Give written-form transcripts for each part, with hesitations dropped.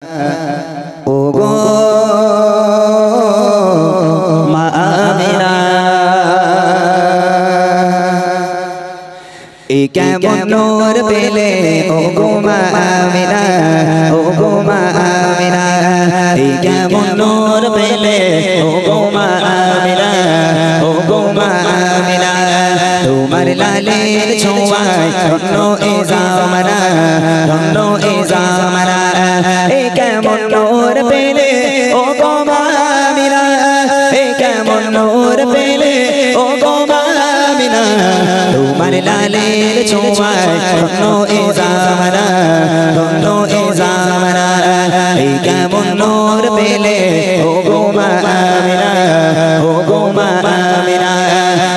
ওগো মা আমিনা এই কেমন নূর পেলে ওগো মা আমিনা ওগো মা আমিনা এই কেমন নূর পেলে ওগো মা আমিনা ওগো মা আমিনা তোমার লালের ছোঁয়ায় ধন্য এ জামানা ধন্য এ জামানা এই কেমন নূর পেলে ওগো মা আমিনা এই কেমন নূর পেলে ওগো মা আমিনা তোমার লালের ছোঁয়ায় ধন্য এ জামানা ধন্য এ জামানা এই কেমন নূর পেলে ওগো মা আমিনা ওগো মা আমিনা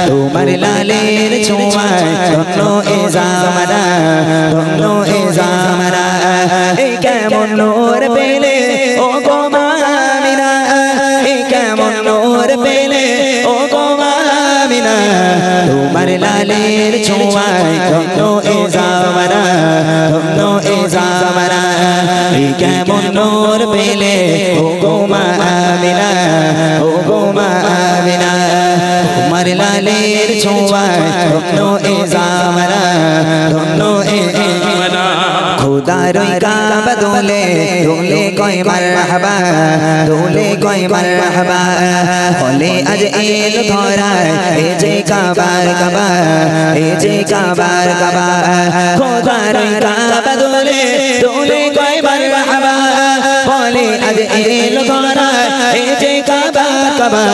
তোমার লালের ছোঁয়ায় ধন্য এ জামানা ধন্য এ জামানা এই কেমন নূর পেলে ওগো মা আমিনা এই কেমন নূর পেলে ওগো মা আমিনা তোমার লালের ছোঁয়ায় ধন্য এ জামানা ধন্য এ জামানা এই কেমন নূর পেলে ওগো মা আমিনা ওগো মা আমিনা তোমার লালের ছোঁয়ায় ধন্য এ জামানা ধন্য এ জামানা খুদার কাবা দোলে দোলে কয় মারহাবা দোলে কয় মারহাবা বলে আজ এল ধরায় এ যে কাবার কাবা এ যে কাবার কাবা খুদার কাবা দোলে দোলে কয় মারহাবা বলে আজ এল ধরায় এ যে কাবা কাবা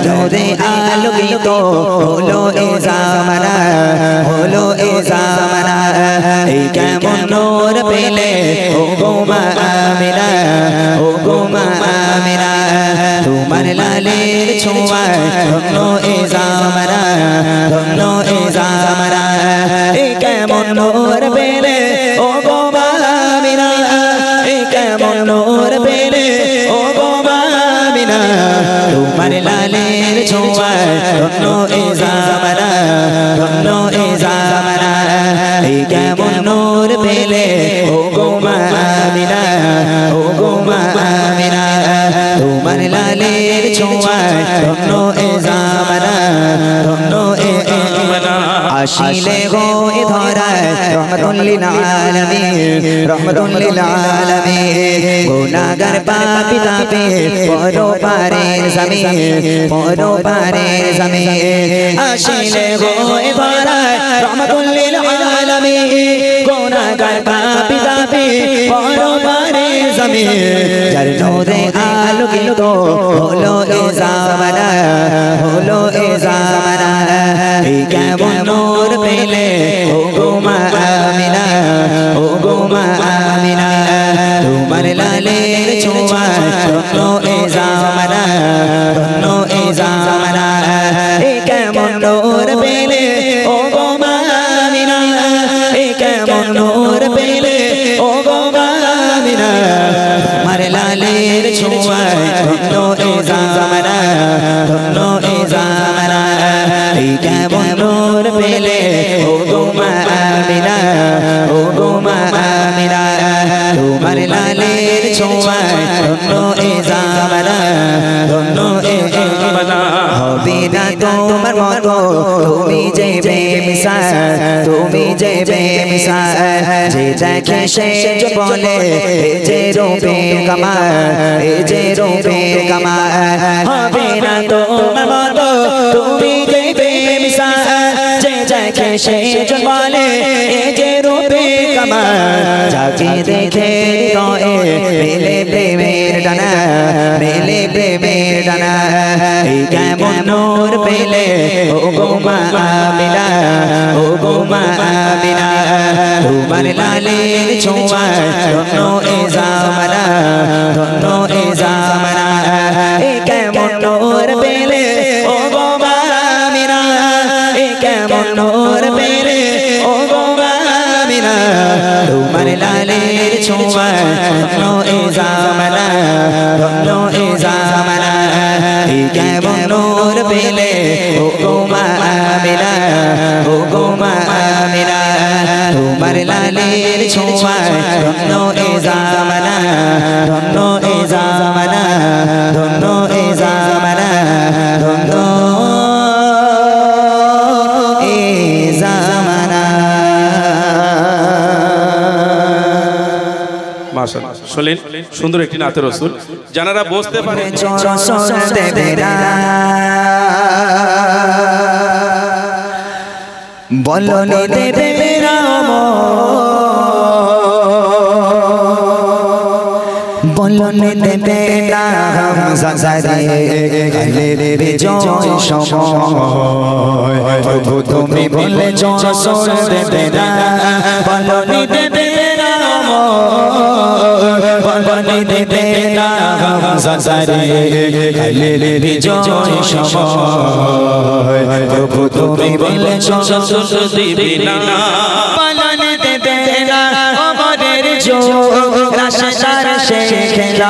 চরণে আলোকিত হলো এ জামানা হলো এ জামানা এই কেমন নূর পেলে ওগো মা আমিনা ওগো মা আমিনা তোমার লালের ছোঁয়ায় ধন্য এ জামানা ধন্য এ জামানা এই কেমন নূর পেলে ওগো মা আমিনা এই কেমন নূর পেলে ওগো মা আমিনা তোমার লালের ছোঁয়ায় ধন্য এ জামানা ধন্য এ জামানা এই কেমন নূর পেলে ওগো মা আমিনা ওগো মা আমিনা তোমার লালের ছোঁয়ায় ধন্য এ জামানা ধন্য এ জামানা আসিলে গো এ ধরায় রহমাতুল লিল আলামিন রহমাতুল লিল আলামিন গুনাহগার পাপী তাপে পরপারের জমিন পরপারের জমিন আসিলে গো এ ধরায় রহমাতুল লিল আলামিন গুনাহগার পাপী তাপে পরপারের জমিন যার নূরে আলোকিত হলো এ জামানা হলো এ জামানা এই কেমন নূর পেলে ওগো মা আমিনা ওগো মা আমিনা তোমার লালের ছোঁয়ায় ধন্য এ জামানা ধন্য এ জামানা এই কেমন নূর পেলে ওগো মা আমিনা এই কেমন নূর পেলে ওগো মা আমিনা তোমার লালের ছোঁয়ায় ধন্য এ জামানা ধন্য এ জামানা এই কেমন নূর পেলে ওগো মা আমিনা ওগো মা আমিনা তোমার লালের ছোঁয়ায় ধন্য এ জামানা ধন্য এ জামানা হবে না তোমার মতো তুমি যে বেমিসাল তুমি যে বেমিসাল যে দেখে সে যে বলে এ যে রূপে কামাল এ যে রূপে কামাল হবে না তোমার মতো তুমি যে বেমিসাল যে দেখে সে যে বলে এ যে রূপে কামাল যাকে দেখে হৃদয়ে মেলে প্রেমের ডানা মেলে প্রেমের ডানা এই কেমন নূর পেলে ওগো মা আমিনা ওগো মা আমিনা তোমার লালের ছোঁয়ায় ধন্য এ জামানা ধন্য এ জামানা এই কেমন নূর পেলে ওগো মা আমিনা এই কেমন নূর পেলে ওগো মা আমিনা তোমার লালের ছোঁয়ায় ধন্য এ জামানা ধন্য এ জামানা এই কেমন নূর পেলে ওগো মা আমিনা ওগো মা আমিনা তোমার লালের ছোঁয়ায় ধন্য এ জামানা মাশাআল্লাহ শুনলেন সুন্দর একটি নাতে রাসূল যারা বসতে পারেন বলনে দেবে রাম বলনে দেবে রাম সাসারে কালে রে জয় সময় প্রভু তুমি বলেছ সোর দেবে না বলনে দেবে রাম বলনে দেবে রাম সাসারে কালে রে জয় সময় প্রভু তুমি বলেছ সোর দেবে না বলনে দেবে না আমাদের জয় রাশার খেলা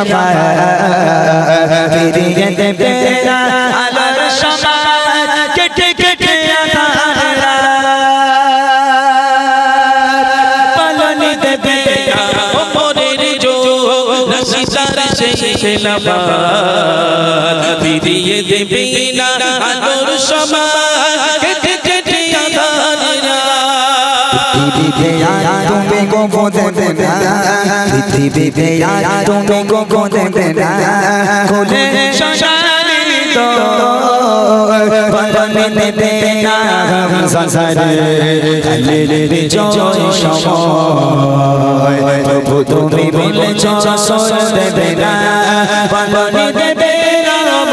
ফিরিয়ে দেবে আলোর সমাজ কেটে কেটে আধারা পালনে দেবে ওপরের জোর রাশার খেলা ফিরিয়ে দেবে আলোর সমাজ কেটে কেটে আধারা তুমি গো দেবে না পৃথিবীতে তুমি গো দেবে না খুলে সংসারিত বলনে দেবে না সংসারে কালে রে জয় সময় প্রভু তুমি বলেছ সোর দেবে না বলনে দেবে রাম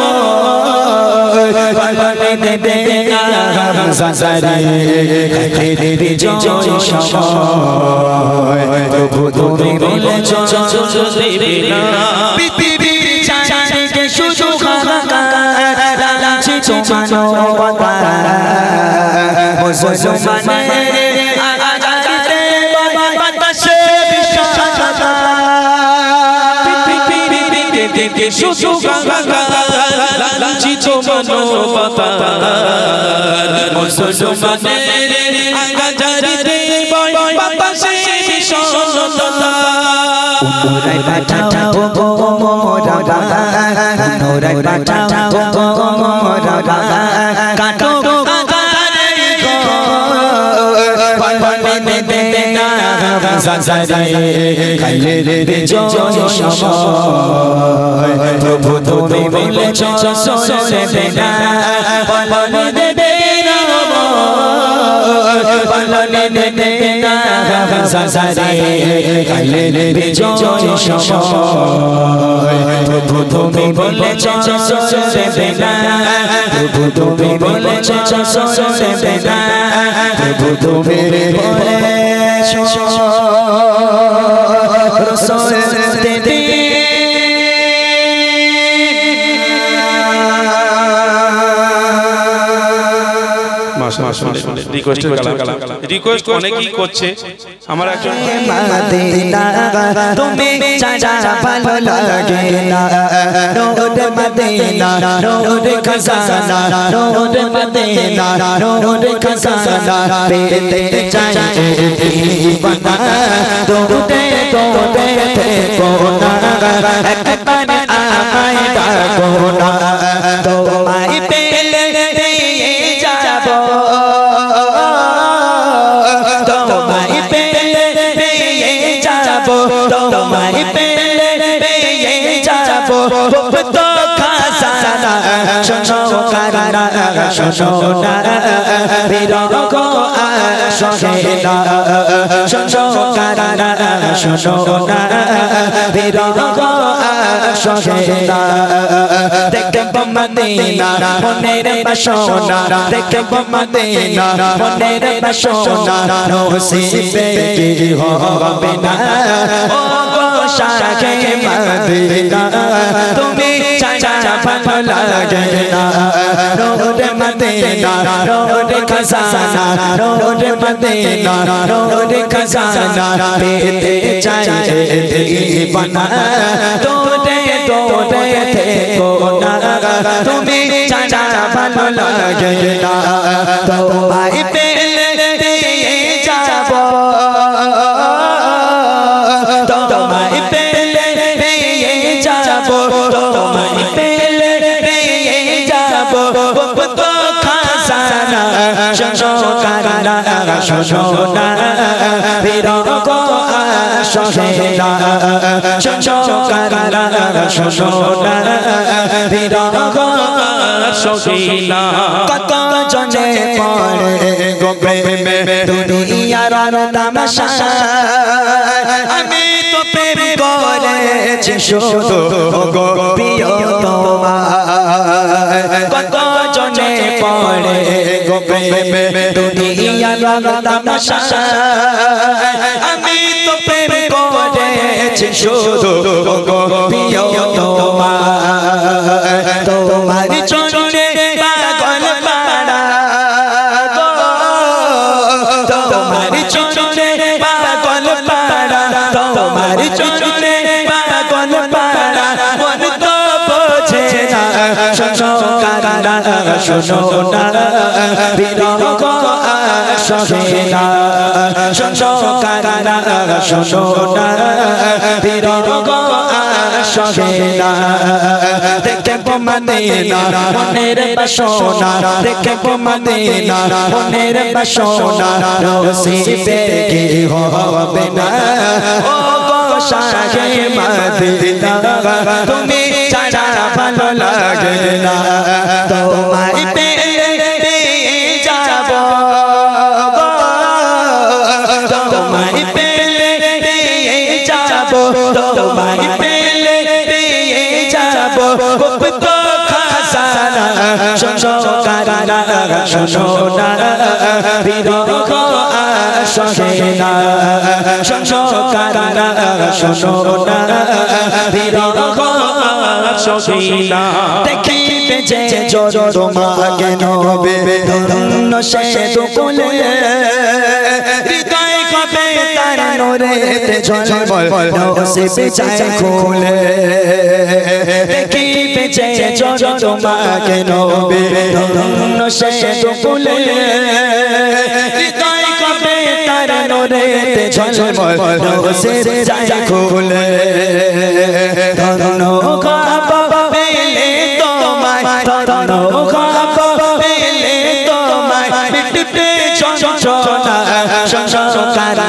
বলনে দেবে না সংসারে কালে রে জয় সময় প্রভু তুমি বলেছ সোর দেবে না পৃথিবীর চারিদিকে শুধু হাহাকার লাগছে তোমার মুসলমানের আজাদিতে বাতাসে বিষাদতা পৃথিবীতে শুধু হাহাকার লাগছে তোমার মুসলমানের আজাদিতে বাতাসে বিষাদতা উনুরাই পাঠাও গো মোরা উনুরাই পাঠাও গো মোরা কাটো আগারে গো বলনে দেবে না সংসারে কালে রে জয় সময় প্রভু তুমি বলেছ সোর দেবে না বলনে দেবে রাম বলনে দেবে না সংসারে কালে রে জয় সময় প্রভু তুমি বলেছ সোর দেবে না প্রভু তুমি বলেছ সোর দেবে না প্রভু তুমি বলেছ সোর দেবে রিকোয়েস্ট অনেকেই করছে আমার একজন মদিনা তুমি চাচা ভালো লাগে না রোড মদিনা রোড খজানা রোড মদিনা রোড খজানা পেতে চাই দিবানা দৌড়ে দৌড়ে কোনা একবার আমায় ডাকো না তোমায় পেলে যাব তোমায় পেলে যাব তোমায় পেলে যাব তো খাসানা শোনো কারানা শোনো না বিরহ গো আসে না শোনো কারানা শোনো না বিরহ গো আসে না দেখব মদিনা মনের বাসনা দেখব মদিনা মনের বাসনা নসিবে কি হবে না ও গো শাহে মদিনা তুমি চাচা ভালো লাগে না রোড মদিনা রোড খজানা রোড মদিনা রোড খজানা পেতে চাই দিবানা দৌড়ে দৌড়ে কোনা তুমি চাচা ভালো লাগে না তোমায় পেলে যাব তোমায় পেলে যাব তোমায় পেলে যাব তো খাসানা শোনো কারানা শোনো না বিরহ গো সহেনা শোনো কারা শোনো না বিরহ সহেনা কত জনে পড়ে গো প্রেমে দুনিয়ার তামাশা আমি তো প্রেম করেছি শুধু গো প্রিয় তোমায় কত জনে পড়ে গো প্রেমে দুনিয়ার তামাশা আমি তো প্রেম করেছি শুধু গো প্রিয় তোমায় তোমার চলে পাগল পাড়া গো তোমার চলে পাগল পাড়া তোমার চলে পাগল পাড়া মন তো বোঝে না শোনো কারা শোনো না বিরহ সহেনা শোনো কারা শোনো না বিরহ সহেনা দেখে মদিনা মনের বাসনা দেখে মদিনা মনের বাসনা নসিবে কি হবে না ও গো শাহে মদিনা তুমি ছাড়া ভালো লাগে না তোমায় পেয়ে যাব তোমায় পেয়ে যাব তোমায় পেলে পেয়ে যাব তো খাসানা শোনো কারা শোনো না বিরহ সহেনা শোনো কারা শোনো না বিরহ সহেনা দেখিবে যে তোমাকে নবে ধন্য সে দুকুলে হৃদয় কবে তার নোরেতে ঝলমল নসিবে চায় খুলে দেখিবে যে তোমাকে নবে ধন্য সে দুকুলে হৃদয় কবে তার নোরেতে ঝলমল নসিবে চায় খুলে ধন্য পেলে তোমায় ধন্য পেলে তোমায় বিটুটে চঞ্চনা শোনো কারা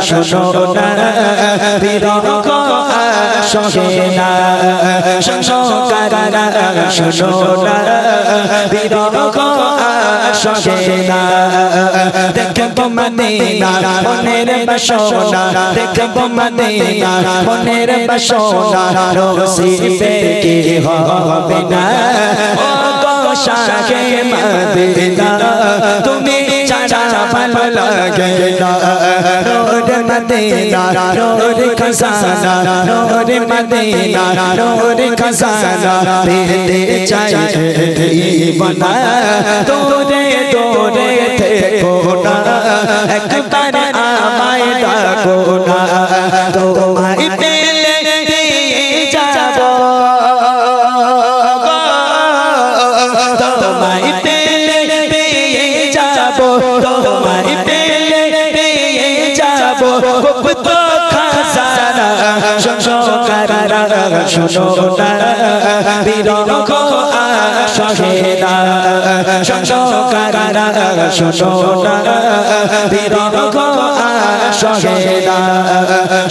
শোনো না বিরহ সহেনা শোনো কারা শোনো না বিরহ সহেনা দেখবো মদিনা মনের বাসনা দেখবো মদিনা মনের বাসনা নসিবে কি হবে না ও গো শাহে মদিনা তুমি ছাড়া ভালো লাগে না রোড মদিনা রোড খজানা রোড মদিনা রোড খজানা পেতে চাই বনা তোরে তোরে থেকো না একবার আমায় ডাকো না তোমায় পেলে পেয়ে যাব তোমায় পেলে পেয়ে যাব তোমায় পেলে পেয়ে যাব তো খাজানা শোনো কারা শোনো না বিরহ সহেনা শোনো কারা শোনো না বিরহ সহেনা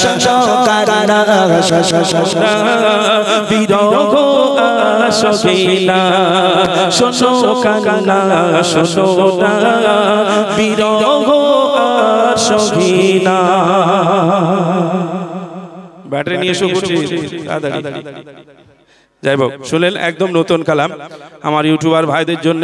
শোনো কারা বিরহ সহেনা শোনো কারা শোনো না বিরহ সহেনা ব্যাটারি নিয়ে এসে করছি যাই হোক শুনলেন একদম নতুন কালাম আমার ইউটিউবার ভাইদের জন্য।